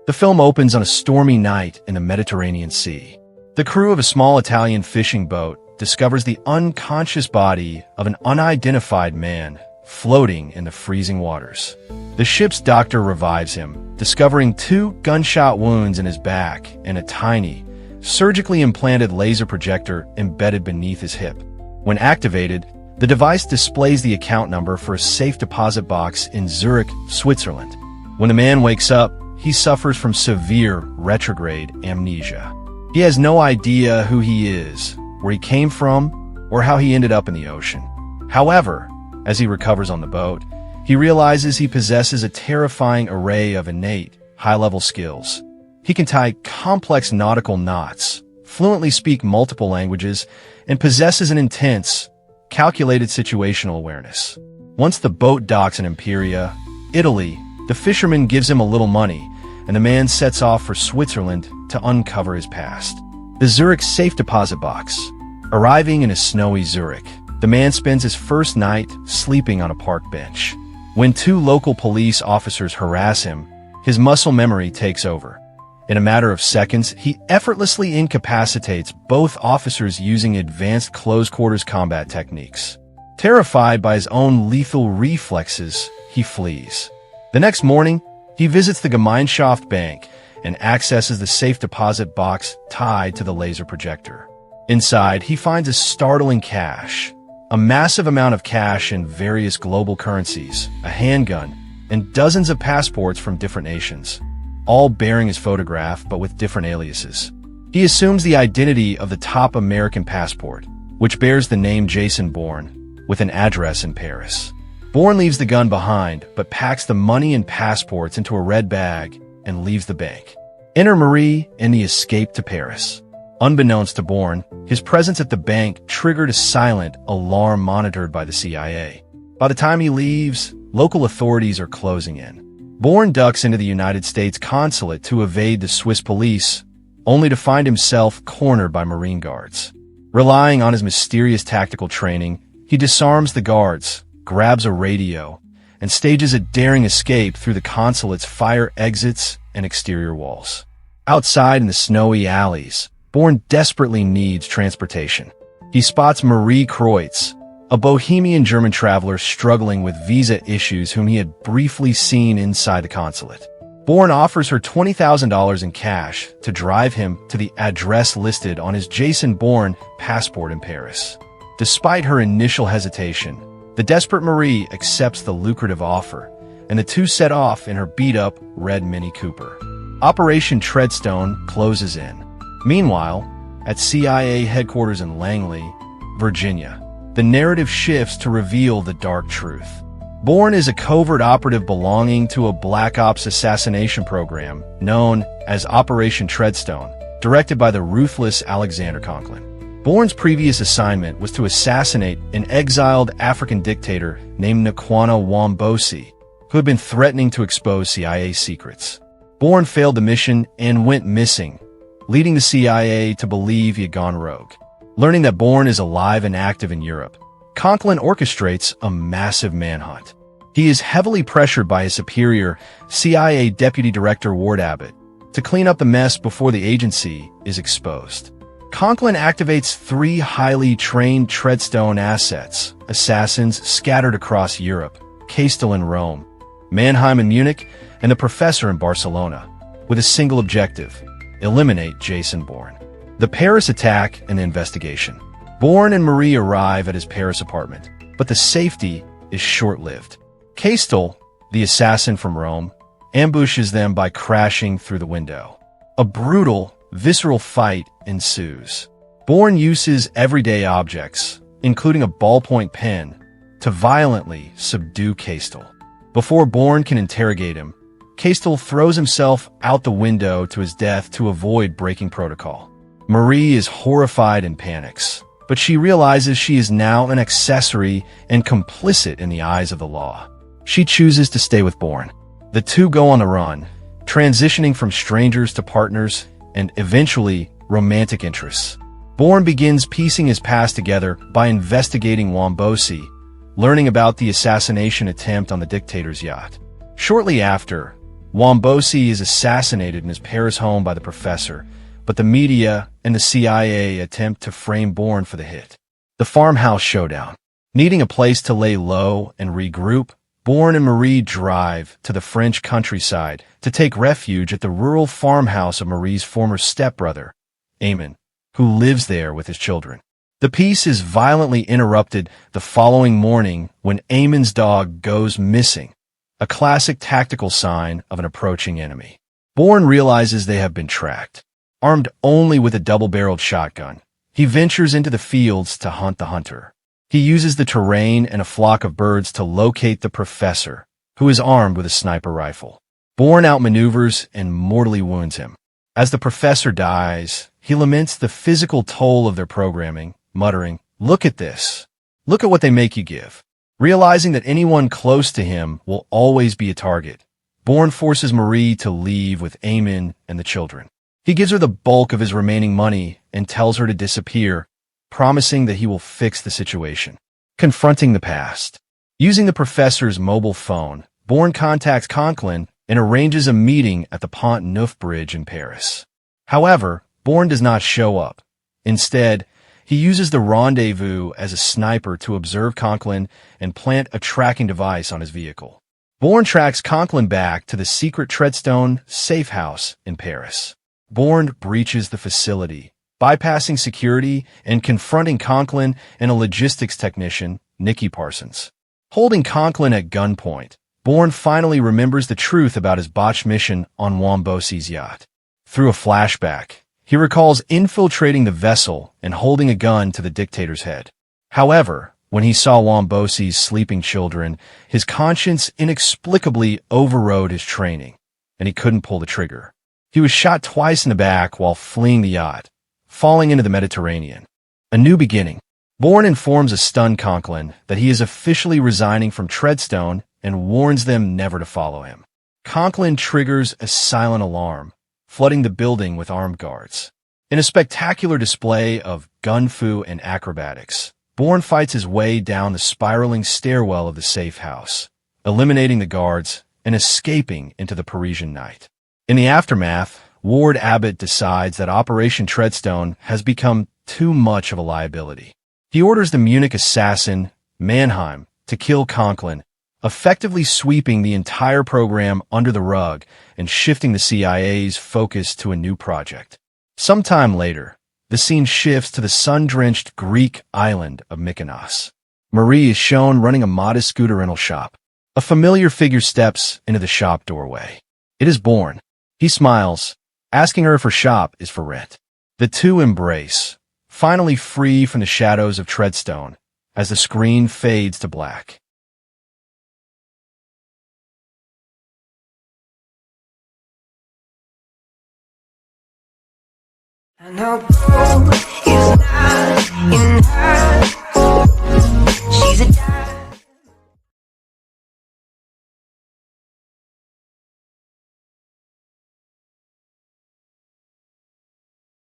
The film opens on a stormy night in the Mediterranean Sea. The crew of a small Italian fishing boat discovers the unconscious body of an unidentified man floating in the freezing waters. The ship's doctor revives him, discovering 2 gunshot wounds in his back and a tiny, surgically implanted laser projector embedded beneath his hip. When activated, the device displays the account number for a safe deposit box in Zurich, Switzerland. When the man wakes up, he suffers from severe retrograde amnesia. He has no idea who he is, where he came from, or how he ended up in the ocean. However, as he recovers on the boat, he realizes he possesses a terrifying array of innate, high-level skills. He can tie complex nautical knots, fluently speak multiple languages, and possesses an intense, calculated situational awareness. Once the boat docks in Imperia, Italy, the fisherman gives him a little money, and the man sets off for Switzerland to uncover his past. The Zurich safe deposit box. Arriving in a snowy Zurich, the man spends his first night sleeping on a park bench. When 2 local police officers harass him, his muscle memory takes over. In a matter of seconds, he effortlessly incapacitates both officers using advanced close-quarters combat techniques. Terrified by his own lethal reflexes, he flees. The next morning, he visits the Gemeinschaft Bank and accesses the safe deposit box tied to the laser projector. Inside, he finds a startling cache, a massive amount of cash in various global currencies, a handgun, and dozens of passports from different nations, all bearing his photograph but with different aliases. He assumes the identity of the top American passport, which bears the name Jason Bourne, with an address in Paris. Bourne leaves the gun behind, but packs the money and passports into a red bag and leaves the bank. Enter Marie and the escape to Paris. Unbeknownst to Bourne, his presence at the bank triggered a silent alarm monitored by the CIA. By the time he leaves, local authorities are closing in. Bourne ducks into the United States consulate to evade the Swiss police, only to find himself cornered by Marine guards. Relying on his mysterious tactical training, he disarms the guards, grabs a radio, and stages a daring escape through the consulate's fire exits and exterior walls. Outside in the snowy alleys, Bourne desperately needs transportation. He spots Marie Kreutz, a bohemian German traveler struggling with visa issues whom he had briefly seen inside the consulate. Bourne offers her $20,000 in cash to drive him to the address listed on his Jason Bourne passport in Paris. Despite her initial hesitation, the desperate Marie accepts the lucrative offer, and the two set off in her beat-up red Mini Cooper. Operation Treadstone closes in. Meanwhile, at CIA headquarters in Langley, Virginia, the narrative shifts to reveal the dark truth. Bourne is a covert operative belonging to a Black Ops assassination program known as Operation Treadstone, directed by the ruthless Alexander Conklin. Bourne's previous assignment was to assassinate an exiled African dictator named Nkwana Wambosi, who had been threatening to expose CIA secrets. Bourne failed the mission and went missing, leading the CIA to believe he had gone rogue. Learning that Bourne is alive and active in Europe, Conklin orchestrates a massive manhunt. He is heavily pressured by his superior, CIA Deputy Director Ward Abbott, to clean up the mess before the agency is exposed. Conklin activates 3 highly trained Treadstone assets, assassins scattered across Europe, Castel in Rome, Mannheim in Munich, and the Professor in Barcelona, with a single objective: eliminate Jason Bourne. The Paris attack and the investigation. Bourne and Marie arrive at his Paris apartment, but the safety is short-lived. Castel, the assassin from Rome, ambushes them by crashing through the window. A brutal, visceral fight ensues. Bourne uses everyday objects, including a ballpoint pen, to violently subdue Castel. Before Bourne can interrogate him, Castel throws himself out the window to his death to avoid breaking protocol. Marie is horrified and panics, but she realizes she is now an accessory and complicit in the eyes of the law. She chooses to stay with Bourne. The two go on the run, transitioning from strangers to partners and eventually romantic interests. Bourne begins piecing his past together by investigating Wambosi, learning about the assassination attempt on the dictator's yacht. Shortly after, Wombosi is assassinated in his Paris home by the professor, but the media and the CIA attempt to frame Bourne for the hit. The farmhouse showdown. Needing a place to lay low and regroup, Bourne and Marie drive to the French countryside to take refuge at the rural farmhouse of Marie's former stepbrother, Eamon, who lives there with his children. The piece is violently interrupted the following morning when Eamon's dog goes missing, a classic tactical sign of an approaching enemy. Bourne realizes they have been tracked. Armed only with a double-barreled shotgun, he ventures into the fields to hunt the hunter. He uses the terrain and a flock of birds to locate the professor, who is armed with a sniper rifle. Bourne outmaneuvers and mortally wounds him. As the professor dies, he laments the physical toll of their programming, muttering, "Look at this. Look at what they make you give." Realizing that anyone close to him will always be a target, Bourne forces Marie to leave with Eamon and the children. He gives her the bulk of his remaining money and tells her to disappear, promising that he will fix the situation. Confronting the past. Using the professor's mobile phone, Bourne contacts Conklin and arranges a meeting at the Pont Neuf Bridge in Paris. However, Bourne does not show up. Instead, he uses the rendezvous as a sniper to observe Conklin and plant a tracking device on his vehicle. Bourne tracks Conklin back to the secret Treadstone safe house in Paris. Bourne breaches the facility, bypassing security and confronting Conklin and a logistics technician, Nikki Parsons. Holding Conklin at gunpoint, Bourne finally remembers the truth about his botched mission on Wombosi's yacht. Through a flashback, he recalls infiltrating the vessel and holding a gun to the dictator's head. However, when he saw Wombosi's sleeping children, his conscience inexplicably overrode his training, and he couldn't pull the trigger. He was shot twice in the back while fleeing the yacht, falling into the Mediterranean. A new beginning. Bourne informs a stunned Conklin that he is officially resigning from Treadstone and warns them never to follow him. Conklin triggers a silent alarm, flooding the building with armed guards. In a spectacular display of gun-fu and acrobatics, Bourne fights his way down the spiraling stairwell of the safe house, eliminating the guards and escaping into the Parisian night. In the aftermath, Ward Abbott decides that Operation Treadstone has become too much of a liability. He orders the Munich assassin, Mannheim, to kill Conklin, effectively sweeping the entire program under the rug and shifting the CIA's focus to a new project. Sometime later, the scene shifts to the sun-drenched Greek island of Mykonos. Marie is shown running a modest scooter rental shop. A familiar figure steps into the shop doorway. It is Bourne. He smiles, asking her if her shop is for rent. The two embrace, finally free from the shadows of Treadstone, as the screen fades to black. I know